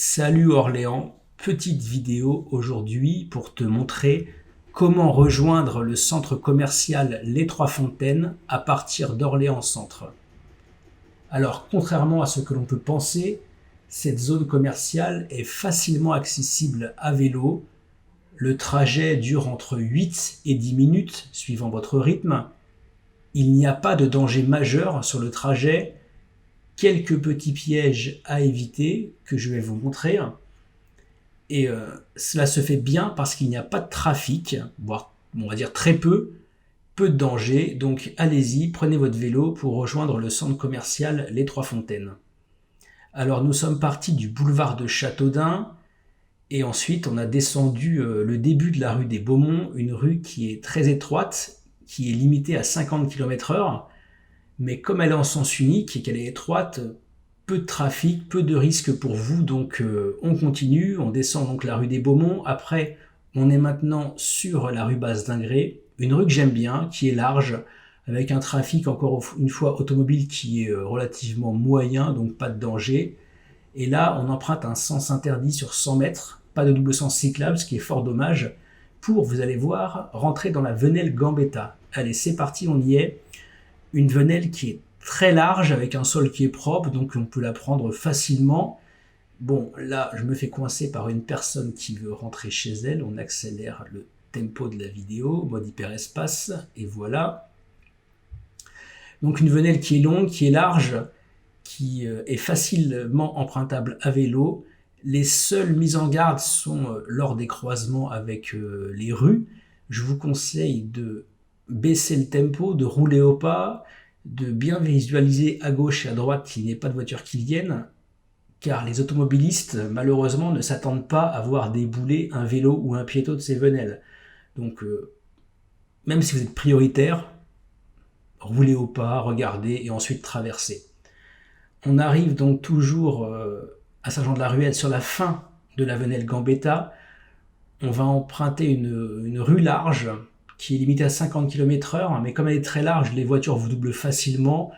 Salut Orléans, petite vidéo aujourd'hui pour te montrer comment rejoindre le centre commercial Les Trois Fontaines à partir d'Orléans Centre. Alors contrairement à ce que l'on peut penser, cette zone commerciale est facilement accessible à vélo. Le trajet dure entre 8 et 10 minutes suivant votre rythme. Il n'y a pas de danger majeur sur le trajet. Quelques petits pièges à éviter que je vais vous montrer. Et cela se fait bien parce qu'il n'y a pas de trafic, voire on va dire très peu de danger. Donc allez-y, prenez votre vélo pour rejoindre le centre commercial Les Trois Fontaines. Alors nous sommes partis du boulevard de Châteaudun et ensuite on a descendu le début de la rue des Beaumonts, une rue qui est très étroite, qui est limitée à 50 km/h. Mais comme elle est en sens unique et qu'elle est étroite, peu de trafic, peu de risques pour vous, donc on continue, on descend donc la rue des Beaumonts. Après, on est maintenant sur la rue Basse d'Ingré, une rue que j'aime bien, qui est large, avec un trafic encore une fois automobile qui est relativement moyen, donc pas de danger. Et là, on emprunte un sens interdit sur 100 mètres, pas de double sens cyclable, ce qui est fort dommage, pour, vous allez voir, rentrer dans la Venelle Gambetta. Allez, c'est parti, on y est. Une venelle qui est très large avec un sol qui est propre, donc on peut la prendre facilement. Bon, là, je me fais coincer par une personne qui veut rentrer chez elle. On accélère le tempo de la vidéo, mode hyperespace, et voilà. Donc une venelle qui est longue, qui est large, qui est facilement empruntable à vélo. Les seules mises en garde sont lors des croisements avec les rues. Je vous conseille de baisser le tempo, de rouler au pas, de bien visualiser à gauche et à droite qu'il n'y ait pas de voitures qui viennent, car les automobilistes, malheureusement, ne s'attendent pas à voir débouler un vélo ou un piéton de ces venelles. Donc, même si vous êtes prioritaire, roulez au pas, regardez et ensuite traversez. On arrive donc toujours à Saint-Jean-de-la-Ruelle sur la fin de la Venelle Gambetta. On va emprunter une rue large, qui est limitée à 50 km/h, mais comme elle est très large, les voitures vous doublent facilement,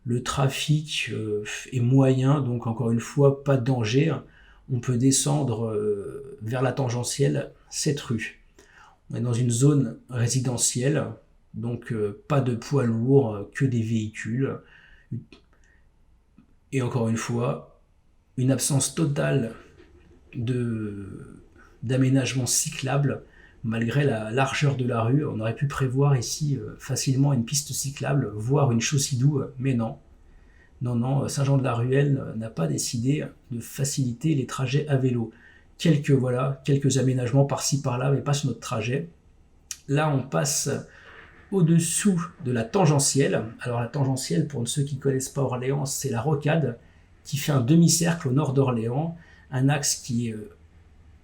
le trafic est moyen, donc encore une fois, pas de danger. On peut descendre vers la tangentielle, cette rue. On est dans une zone résidentielle, donc pas de poids lourds, que des véhicules. Et encore une fois, une absence totale d'aménagement cyclable. Malgré la largeur de la rue, on aurait pu prévoir ici facilement une piste cyclable, voire une chaussée-doux, mais non. Non, Saint-Jean-de-la-Ruelle n'a pas décidé de faciliter les trajets à vélo. Quelques aménagements par-ci par-là, mais pas sur notre trajet. Là, on passe au-dessous de la tangentielle. Alors la tangentielle, pour ceux qui ne connaissent pas Orléans, c'est la rocade qui fait un demi-cercle au nord d'Orléans, un axe qui est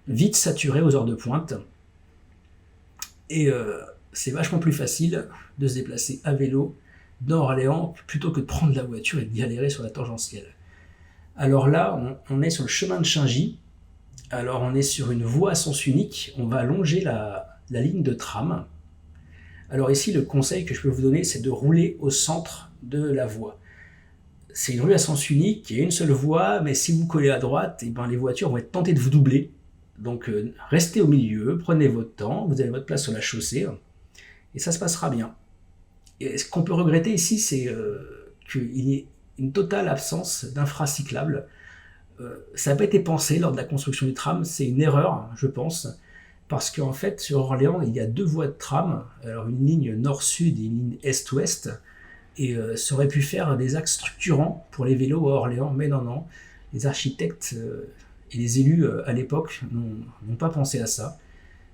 vite saturé aux heures de pointe. Et c'est vachement plus facile de se déplacer à vélo dans Orléans plutôt que de prendre la voiture et de galérer sur la tangentielle. Alors là, on est sur le chemin de Chaingy. Alors on est sur une voie à sens unique. On va longer la ligne de tram. Alors ici, le conseil que je peux vous donner, c'est de rouler au centre de la voie. C'est une rue à sens unique, il y a une seule voie, mais si vous collez à droite, et ben les voitures vont être tentées de vous doubler. Donc restez au milieu, prenez votre temps, vous avez votre place sur la chaussée, et ça se passera bien. Et ce qu'on peut regretter ici, c'est qu'il y ait une totale absence d'infracyclables. Ça n'a pas été pensé lors de la construction du tram, c'est une erreur, je pense, parce qu'en fait, sur Orléans, il y a deux voies de tram, alors une ligne nord-sud et une ligne est-ouest, et ça aurait pu faire des axes structurants pour les vélos à Orléans, mais non, les architectes et les élus à l'époque n'ont pas pensé à ça.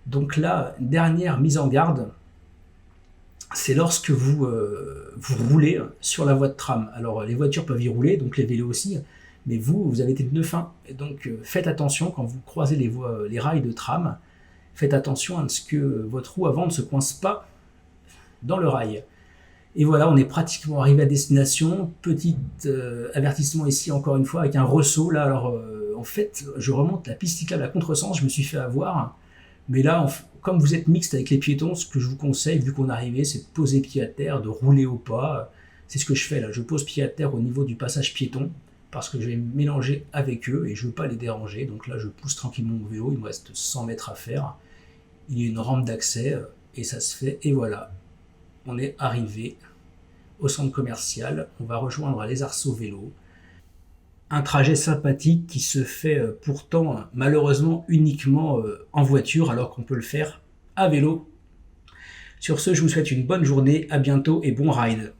Donc là, dernière mise en garde, c'est lorsque vous roulez sur la voie de tram. Alors les voitures peuvent y rouler, donc les vélos aussi, mais vous avez des pneus fins. Et donc faites attention quand vous croisez les rails de tram, faites attention à ce que votre roue avant ne se coince pas dans le rail. Et voilà, on est pratiquement arrivé à destination. Petit avertissement ici encore une fois avec un ressaut. Là, alors en fait, je remonte la piste cyclable à contresens, je me suis fait avoir. Mais là, comme vous êtes mixte avec les piétons, ce que je vous conseille, vu qu'on est arrivé, c'est de poser pied à terre, de rouler au pas. C'est ce que je fais là, je pose pied à terre au niveau du passage piéton. parce que je vais me mélanger avec eux et je ne veux pas les déranger. Donc là, je pousse tranquillement mon vélo, il me reste 100 mètres à faire. Il y a une rampe d'accès et ça se fait. Et voilà, on est arrivé au centre commercial. On va rejoindre les Arceaux Vélo. Un trajet sympathique qui se fait pourtant malheureusement uniquement en voiture alors qu'on peut le faire à vélo. Sur ce, je vous souhaite une bonne journée, à bientôt et bon ride.